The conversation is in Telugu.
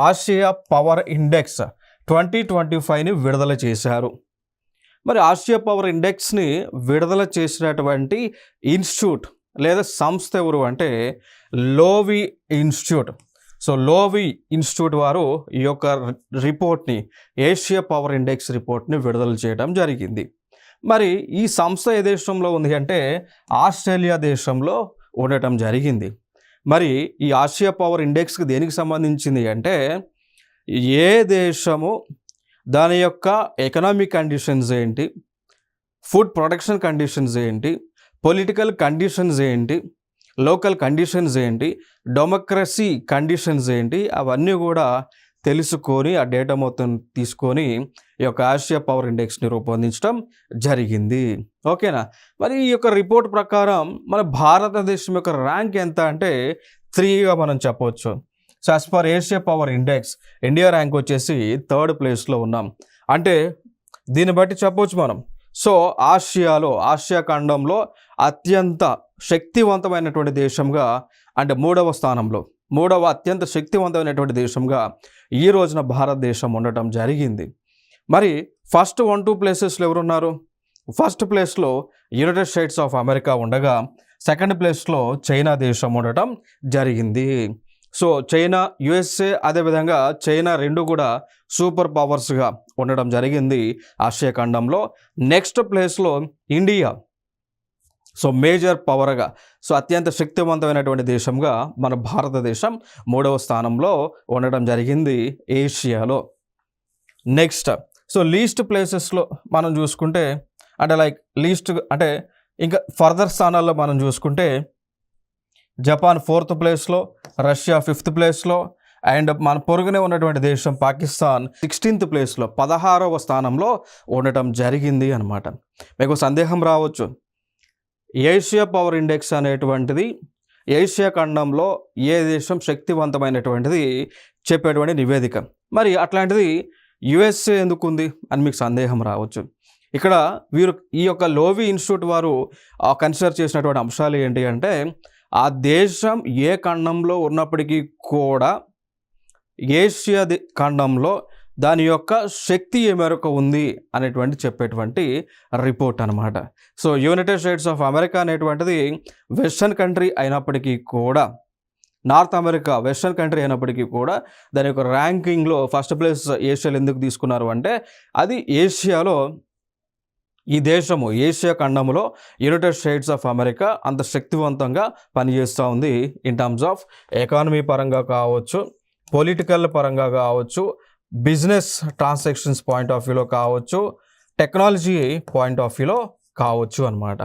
ఆసియా పవర్ ఇండెక్స్ 2025ని విడుదల చేశారు. మరి ఆసియా పవర్ ఇండెక్స్ని విడుదల చేసినటువంటి ఇన్స్టిట్యూట్ లేదా సంస్థ ఎవరు అంటే లోవి ఇన్స్టిట్యూట్. సో లోవి ఇన్స్టిట్యూట్ వారు ఈ యొక్క రిపోర్ట్ని, ఏషియా పవర్ ఇండెక్స్ రిపోర్ట్ని విడుదల చేయడం జరిగింది. మరి ఈ సంస్థ ఏ దేశంలో ఉంది అంటే ఆస్ట్రేలియా దేశంలో ఉండటం జరిగింది. మరి ఈ ఆసియా పవర్ ఇండెక్స్కి దేనికి సంబంధించింది అంటే ఏ దేశము దాని యొక్క ఎకనామిక్ కండిషన్స్ ఏంటి, ఫుడ్ ప్రొడక్షన్ కండిషన్స్ ఏంటి, పొలిటికల్ కండిషన్స్ ఏంటి, లోకల్ కండిషన్స్ ఏంటి, డెమోక్రసీ కండిషన్స్ ఏంటి, అవన్నీ కూడా తెలుసుకొని ఆ డేటా మొత్తం తీసుకొని ఈ యొక్క ఆసియా పవర్ ఇండెక్స్ని రూపొందించడం జరిగింది. ఓకేనా. మరి ఈ యొక్క రిపోర్ట్ ప్రకారం మన భారతదేశం యొక్క ర్యాంక్ ఎంత అంటే 3గా మనం చెప్పవచ్చు. So as per Asia power index India rank వచ్చేసి 3rd ప్లేస్లో ఉన్నాం. అంటే దీన్ని బట్టి చెప్పవచ్చు మనం, సో ఆసియా ఖండంలో అత్యంత శక్తివంతమైనటువంటి దేశంగా, అంటే 3వ స్థానంలో, 3వ అత్యంత శక్తివంతమైనటువంటి దేశంగా ఈ రోజున భారతదేశం ఉండటం జరిగింది. మరి ఫస్ట్ 1-2 ప్లేసెస్లో ఎవరున్నారు? ఫస్ట్ ప్లేస్లో యునైటెడ్ స్టేట్స్ ఆఫ్ అమెరికా ఉండగా 2nd ప్లేస్లో చైనా దేశం ఉండటం జరిగింది. సో చైనా, యుఎస్ఏ, అదేవిధంగా చైనా రెండు కూడా సూపర్ పవర్స్గా ఉండడం జరిగింది ఆసియా ఖండంలో. నెక్స్ట్ ప్లేస్లో ఇండియా, సో మేజర్ పవర్గా, సో అత్యంత శక్తివంతమైనటువంటి దేశంగా మన భారతదేశం 3వ స్థానంలో ఉండడం జరిగింది ఏషియాలో. నెక్స్ట్ సో లీస్ట్ ప్లేసెస్లో మనం చూసుకుంటే, అంటే లైక్ లీస్ట్ అంటే ఇంకా ఫర్దర్ స్థానాల్లో మనం చూసుకుంటే జపాన్ 4th ప్లేస్లో, రష్యా 5th ప్లేస్లో, అండ్ మన పొరుగునే ఉన్నటువంటి దేశం పాకిస్తాన్ 16th ప్లేస్లో, 16వ స్థానంలో ఉండటం జరిగింది అనమాట. మీకు సందేహం రావచ్చు, ఏషియా పవర్ ఇండెక్స్ అనేటువంటిది ఏషియా ఖండంలో ఏ దేశం శక్తివంతమైనటువంటిది చెప్పేటువంటి నివేదిక, మరి అట్లాంటిది యుఎస్ఏ ఎందుకు ఉంది అని మీకు సందేహం రావచ్చు. ఇక్కడ వీరు ఈ యొక్క లోవి ఇన్స్టిట్యూట్ వారు కన్సిడర్ చేసినటువంటి అంశాలు ఏంటి అంటే ఆ దేశం ఏ ఖండంలో ఉన్నప్పటికీ కూడా ఏషియా ఖండంలో దాని యొక్క శక్తి ఏ మేరకు ఉంది అనేటువంటి చెప్పేటువంటి రిపోర్ట్ అనమాట. So United states of America అనేటువంటిది వెస్టర్న్ కంట్రీ అయినప్పటికీ కూడా, నార్త్ అమెరికా వెస్టర్న్ కంట్రీ అయినప్పటికీ కూడా దాని యొక్క ర్యాంకింగ్లో ఫస్ట్ ప్లేస్ ఏషియాలో ఎందుకు తీసుకున్నారు అంటే అది ఏషియాలో, ఈ దేశము ఏషియా ఖండంలో యునైటెడ్ స్టేట్స్ ఆఫ్ అమెరికా అంత శక్తివంతంగా పనిచేస్తూ ఉంది. ఇన్ టర్మ్స్ ఆఫ్ ఎకానమీ పరంగా కావచ్చు, పొలిటికల్ పరంగా కావచ్చు, బిజినెస్ ట్రాన్సాక్షన్స్ పాయింట్ ఆఫ్ వ్యూలో కావచ్చు, టెక్నాలజీ పాయింట్ ఆఫ్ వ్యూలో కావచ్చు అనమాట.